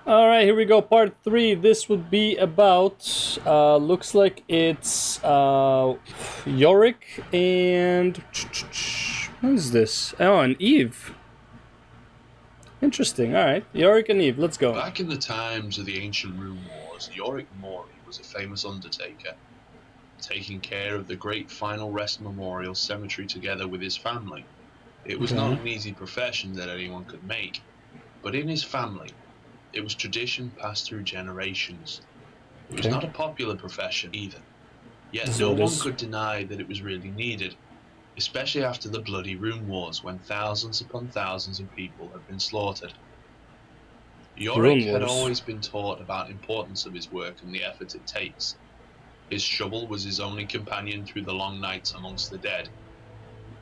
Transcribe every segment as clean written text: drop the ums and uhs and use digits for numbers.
All right, here we go. Part 3. This would be about. Looks like it's Yorick and. What is this? Oh, and Eve. Interesting. All right, Yorick and Eve. Let's go. Back in the times of the ancient Rune Wars, Yorick Mori was a famous undertaker, taking care of the great final rest memorial cemetery together with his family. It was not an easy profession that anyone could make, but in his family, it was tradition passed through generations. It was not a popular profession either, yet no one could deny that it was really needed, especially after the bloody Rune Wars when thousands upon thousands of people had been slaughtered. Yorick had always been taught about the importance of his work and the effort it takes. His shovel was his only companion through the long nights amongst the dead.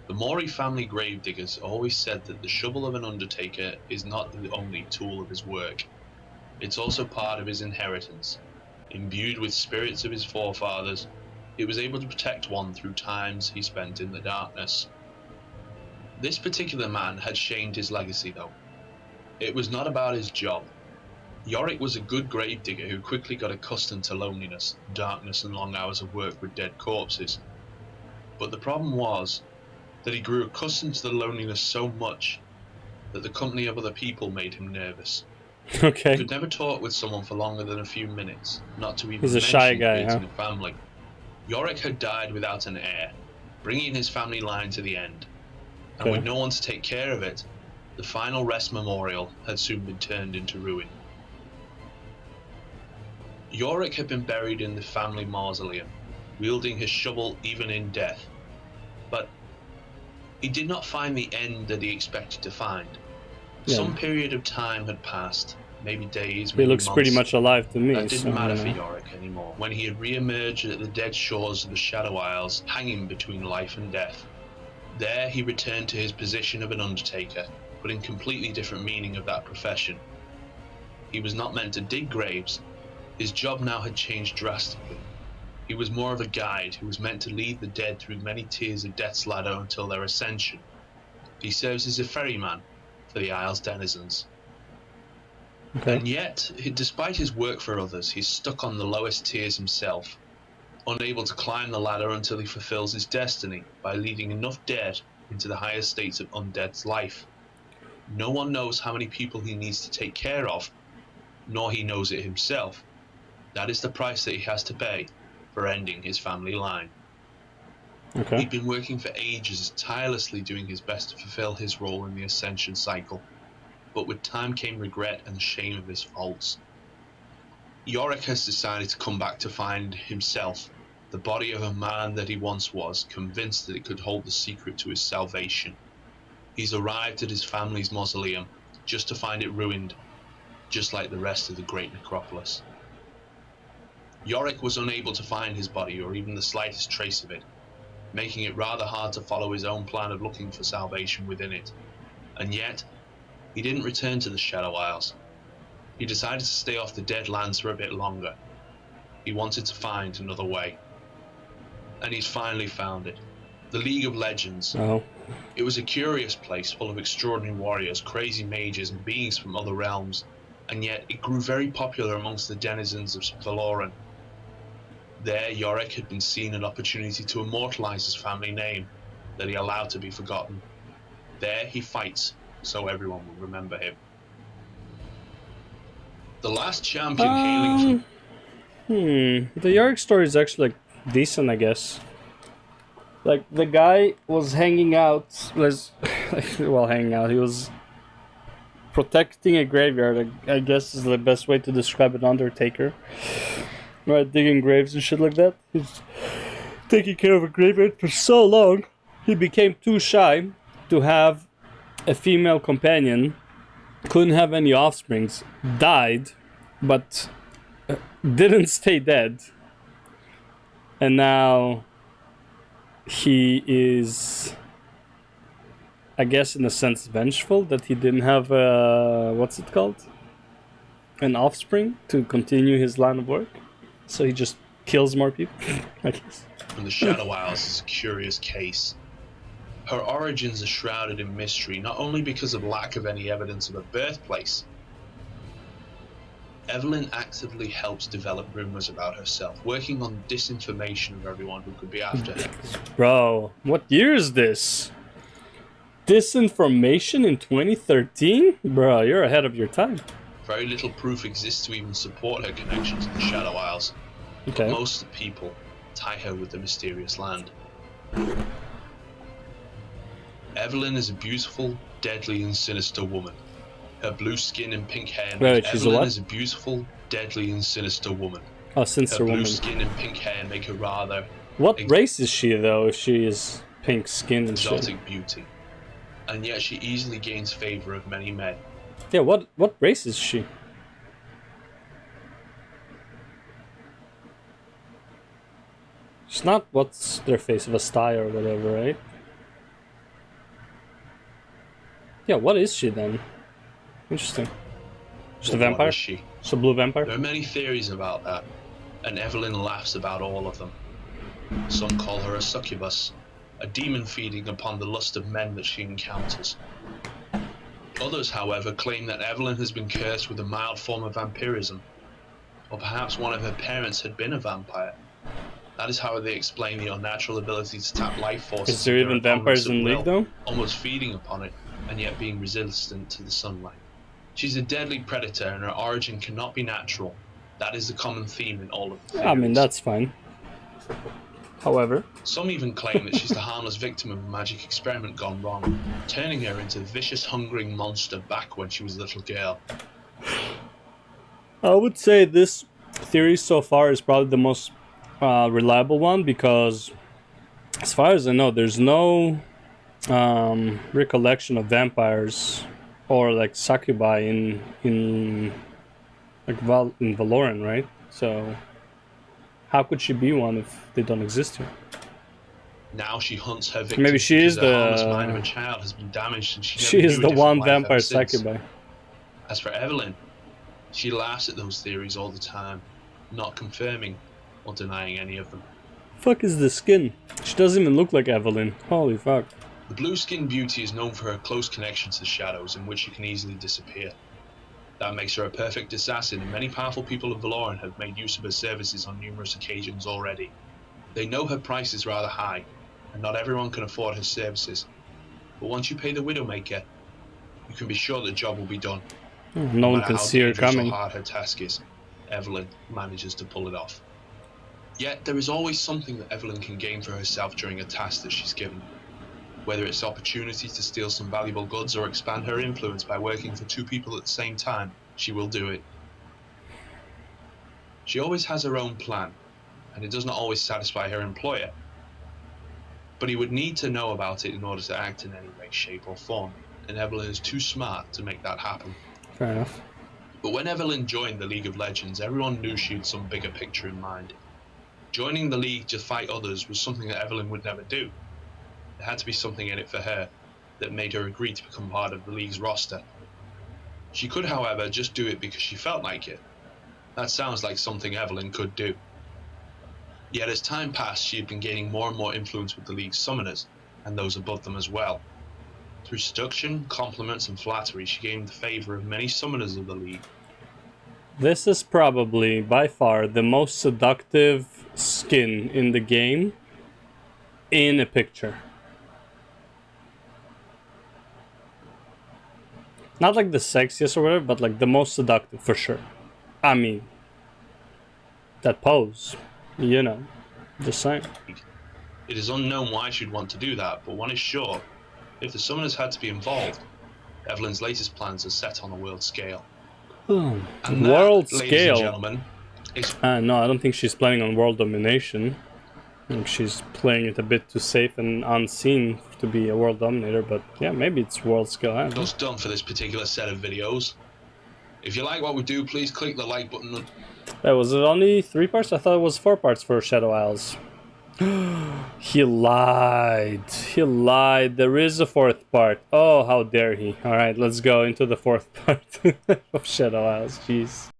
The Mori family gravediggers always said that the shovel of an undertaker is not the only tool of his work. It's also part of his inheritance. Imbued with spirits of his forefathers, it was able to protect one through times he spent in the darkness. This particular man had shamed his legacy though. It was not about his job. Yorick was a good gravedigger who quickly got accustomed to loneliness, darkness and long hours of work with dead corpses. But the problem was that he grew accustomed to the loneliness so much that the company of other people made him nervous. Okay. He could never talk with someone for longer than a few minutes, not to even He's a shy guy, creating a family. Yorick had died without an heir, bringing his family line to the end. And with no one to take care of it, the final rest memorial had soon been turned into ruin. Yorick had been buried in the family mausoleum, wielding his shovel even in death. But he did not find the end that he expected to find. Some period of time had passed, maybe days, maybe months. He looks pretty much alive to me. That didn't matter for Yorick anymore, when he had re-emerged at the dead shores of the Shadow Isles, hanging between life and death. There he returned to his position of an undertaker, but in completely different meaning of that profession. He was not meant to dig graves. His job now had changed drastically. He was more of a guide who was meant to lead the dead through many tiers of death's ladder until their ascension. He serves as a ferryman for the Isle's denizens. And yet, despite his work for others, he's stuck on the lowest tiers himself, unable to climb the ladder until he fulfills his destiny by leading enough dead into the higher states of undead's life. No one knows how many people he needs to take care of, nor he knows it himself. That is the price that he has to pay for ending his family line. He'd been working for ages, tirelessly doing his best to fulfill his role in the ascension cycle, but with time came regret and shame of his faults. Yorick has decided to come back to find himself, the body of a man that he once was, convinced that it could hold the secret to his salvation. He's arrived at his family's mausoleum, just to find it ruined, just like the rest of the great necropolis. Yorick was unable to find his body or even the slightest trace of it, making it rather hard to follow his own plan of looking for salvation within it. And yet, he didn't return to the Shadow Isles. He decided to stay off the dead lands for a bit longer. He wanted to find another way. And he's finally found it. The League of Legends. It was a curious place full of extraordinary warriors, crazy mages, and beings from other realms, and yet it grew very popular amongst the denizens of Valoran. There, Yorick had been seen an opportunity to immortalize his family name that he allowed to be forgotten. There he fights, so everyone will remember him. The last champion hailing from... The Yorick story is actually decent, I guess. Like, the guy was hanging out, he was protecting a graveyard, I guess is the best way to describe an undertaker. Right, digging graves and shit like that. He's taking care of a graveyard for so long, he became too shy to have a female companion, couldn't have any offsprings, died, but didn't stay dead. And now he is, I guess in a sense, vengeful that he didn't have what's it called? An offspring to continue his line of work. So he just kills more people, I guess. And the Shadow Isles is a curious case. Her origins are shrouded in mystery, not only because of lack of any evidence of a birthplace, Evelyn actively helps develop rumors about herself, working on disinformation of everyone who could be after her. Bro, what year is this? Disinformation in 2013? Bro, you're ahead of your time. Very little proof exists to even support her connection to the Shadow Isles, Okay. but most people tie her with the mysterious land. Evelyn is a beautiful, deadly, and sinister woman. Her blue skin and pink hair Wait, make she's Evelyn a what? is a beautiful, deadly, and sinister woman. Oh, Her sinister blue woman. skin and pink hair make her rather What race is she, though, if she is pink skin and shit? exotic beauty, and yet she easily gains favor of many men. Yeah, what race is she? It's not what's their face of a sty or whatever, right? Yeah, what is she then? Interesting. Just a But what vampire? is she? Just a blue vampire? There are many theories about that, and Evelyn laughs about all of them. Some call her a succubus, a demon feeding upon the lust of men that she encounters. Others, however, claim that Evelyn has been cursed with a mild form of vampirism, or perhaps one of her parents had been a vampire. That is how they explain the unnatural ability to tap life forces. Is there even vampires in League, though? Almost feeding upon it, and yet being resistant to the sunlight. She's a deadly predator, and her origin cannot be natural. That is the common theme in all of the theories. I mean, that's fine. However, some even claim that she's the harmless victim of a magic experiment gone wrong, turning her into a vicious, hungering monster back when she was a little girl. I would say this theory so far is probably the most reliable one, because as far as I know, there's no recollection of vampires or like succubi in Valoran, right? So how could she be one if they don't exist here? Now she hunts her victims. Maybe she is the harmless mind of a child has been damaged, and she is the one vampire succubi. As for Evelyn, she laughs at those theories all the time, not confirming or denying any of them. Fuck is the skin? She doesn't even look like Evelyn. Holy fuck. The blue-skinned beauty is known for her close connection to the shadows, in which she can easily disappear. That makes her a perfect assassin, and many powerful people of Valoran have made use of her services on numerous occasions already. They know her price is rather high, and not everyone can afford her services. But once you pay the Widowmaker, you can be sure the job will be done. No one can see her coming. No matter how hard her task is, Evelyn manages to pull it off. Yet there is always something that Evelyn can gain for herself during a task that she's given. Whether it's opportunity to steal some valuable goods or expand her influence by working for two people at the same time, she will do it. She always has her own plan, and it does not always satisfy her employer. But he would need to know about it in order to act in any way, shape or form, and Evelyn is too smart to make that happen. Fair enough. But when Evelyn joined the League of Legends, everyone knew she had some bigger picture in mind. Joining the League to fight others was something that Evelyn would never do. There had to be something in it for her that made her agree to become part of the League's roster. She could, however, just do it because she felt like it. That sounds like something Evelyn could do. Yet as time passed, she had been gaining more and more influence with the League's summoners, and those above them as well. Through seduction, compliments, and flattery, she gained the favor of many summoners of the League. This is probably, by far, the most seductive skin in the game in a picture. Not like the sexiest or whatever, but like the most seductive for sure. I mean, that pose, you know, just saying. It is unknown why she'd want to do that, but one is sure. If the summoners had to be involved, Evelyn's latest plans are set on a world scale. Oh, And world that, ladies scale? and gentlemen, is... No, I don't think she's planning on world domination. I think she's playing it a bit too safe and unseen to be a world dominator, but yeah, maybe it's world scale. That's done for this particular set of videos. If you like what we do, please click the like button. Was it only 3 parts? I thought it was 4 parts for Shadow Isles. He lied. He lied. There is a 4th part. Oh, how dare he. Alright, let's go into the 4th part of Shadow Isles. Jeez.